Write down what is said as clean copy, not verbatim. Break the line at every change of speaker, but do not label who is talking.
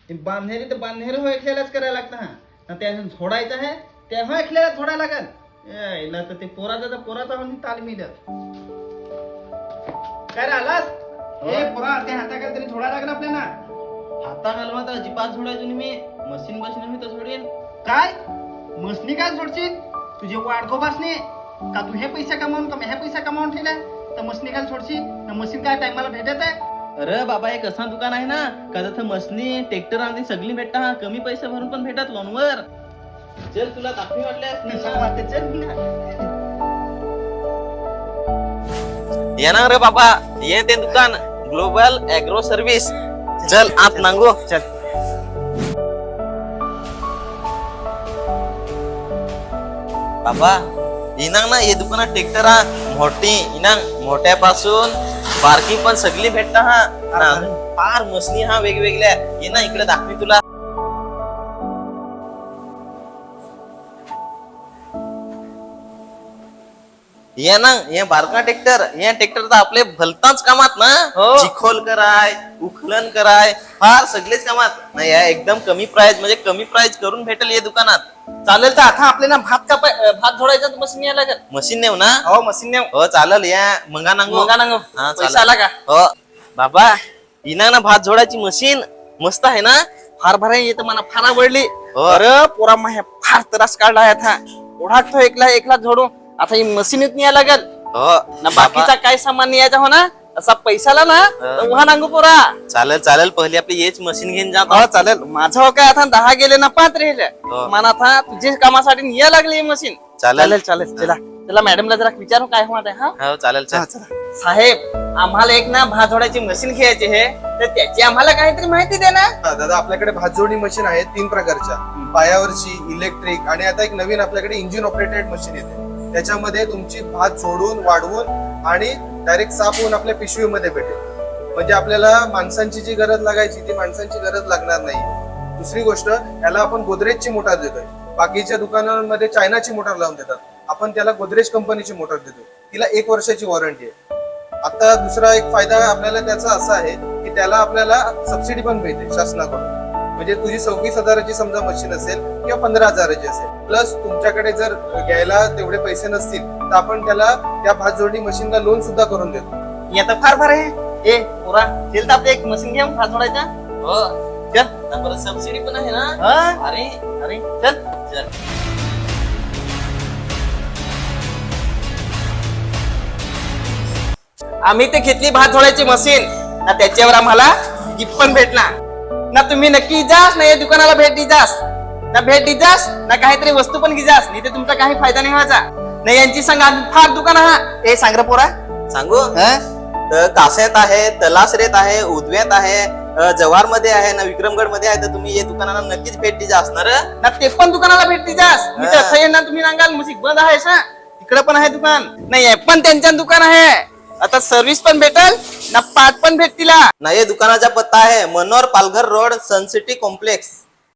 बांधणेरी तर बांधणेरी हो एकल्यालाच करायला लागतं हा ना ते अजून झोडायचं आहे तेव्हा एकल्याला झोडा लागल यायला तर ते पोराचा म्हणून ताल मिळत काय रे आलास ए पोरा ते हाताखाली तरी झोडा लागला आपल्याला हाता घालवा तर अजिबात झोडायचो मी मशीन बसणे मी तर सोडेन काय मसनी काय सोडशील तुझे वाडको बसणे का तू हे पैसा कमावून का ह्या पैसा कमावून ठेवला तर मसनी काय सोडशील तर मशीन काय टायमाला भेटत आहे अरे बाबा एक असं दुकान आहे ना का तिथं मसनी ट्रॅक्टर आणि सगळी भेटता हा कमी पैसे भरून पण भेटत लोनवर चल तुला दाखवी वाटल्यास चल
ये ना रे बाबा ये ते दुकान ग्लोबल ॲग्रो सर्व्हिस चल आत नांगो
चल
बाबा इनांग ना ये दुकानात ट्रॅक्टर हा मोठी इनांग मोठ्यापासून बारकी पण सगळी भेटता हा फार मसनी हा वेगवेगळ्या ये ना इकडे दाखवी तुला ये ना ये बारका ट्रॅक्टर या ट्रॅक्टर तर आपले भलताच कामात ना चिखोल कराय उखलन कराय फार सगळेच कामात नाही या एकदम कमी प्राइस म्हणजे कमी प्राइस करून भेटेल या दुकानात
चालेल तर आता आपल्याला भात झोडायचा मशीन यायला लागेल
मशीन नेऊ ना
हो मशीन नेऊ
हो चालेल या मंगा नांगो हा
पैसा आला का
हो बाबा इना ना भात झोडायची मशीन मस्त आहे ना
फार भराय येतं मला फार आवडली
हो.
अरे पोरा माझ्या फार त्रास काढला आहे आता ओढा तो एकला झोडू आता ही मशीनीत न्याय लागल
हो
ना बाकीचा काय सामान न्यायचा हो ना असा पैसाला ना तर उहा नांगू पोरा
चालेल चालेल पहिली आपली हेच मशीन घेऊन जात
हो चालेल माझं हो काय आता 10 गेले ना 5 राहिले
हो.
मला आता तुझे कामासाठी न्याय लागली ही मशीन
चालेल
चालेल चला चला मॅडमला जरा विचारू काय होत आहे हा
हो चालेल
चला साहेब आम्हाला एक ना भात झोडायची मशीन घ्यायची आहे तर त्याची आम्हाला काहीतरी माहिती दे ना
दादा आपल्याकडे भात जोडणी मशीन आहे 3 प्रकारच्या पायावरची इलेक्ट्रिक आणि आता एक नवीन आपल्याकडे इंजिन ऑपरेटेड मशीन येते त्याच्यामध्ये तुमची भात जोडून वाढवून आणि डायरेक्ट साफ होऊन आपल्या पिशवीमध्ये भेटेल म्हणजे आपल्याला माणसांची जी गरज लागायची ती माणसांची गरज लागणार नाही दुसरी गोष्ट याला आपण गोदरेजची मोटार देतोय बाकीच्या दुकानांमध्ये चायनाची मोटार लावून देतात आपण त्याला गोदरेज कंपनीची मोटार देतो तिला 1 वर्षाची वॉरंटी आहे आता दुसरा एक फायदा आपल्याला त्याचा असा आहे की त्याला आपल्याला सबसिडी पण मिळते शासनाकडून म्हणजे तुझी 26,000ची समजा मशीन असेल किंवा 15,000ची असेल प्लस तुमच्याकडे जर घ्यायला तेवढे पैसे नसतील तर आपण त्याला त्या भात जोडणी मशीनला लोन सुद्धा करून देतो
ही आता फार आहे ए पोरा चल तर आपली एक मशीन घेऊन भात झोडायचा
हो
चल
बरं सबसिडी पण आहे ना
हा
अरे
अरे चल
चल
आम्ही ते घेतली भात झोडायची मशीन ना त्याच्यावर आम्हाला गिफ्ट पण भेटणार ना तुम्ही नक्की जास ना या दुकानाला भेट दिजास ना भेट दिजास ना काहीतरी वस्तू पण घेजास नाही तर तुमचा काही फायदा नाही व्हायचा नाही यांची सांगा फार दुकान हा हे सांग रे पोरा
सांगू तर कासेत आहे तलासरेत आहे उदव्यात आहे जव्हार मध्ये आहे ना विक्रमगड मध्ये आहे तर तुम्ही या दुकानाला नक्कीच भेट दिजा असणार
ना ते पण दुकानाला भेट दिजास मी तर असं येणार तुम्ही सांगाल मुसिक बंद आहे सा तिकडे पण आहे दुकान नाही आहे पण त्यांच्या दुकान आहे आता सर्व्हिस पण भेटल ना पार्ट पण भेटतील
ना या दुकानाचा पत्ता आहे Manohar Palghar road Sun City complex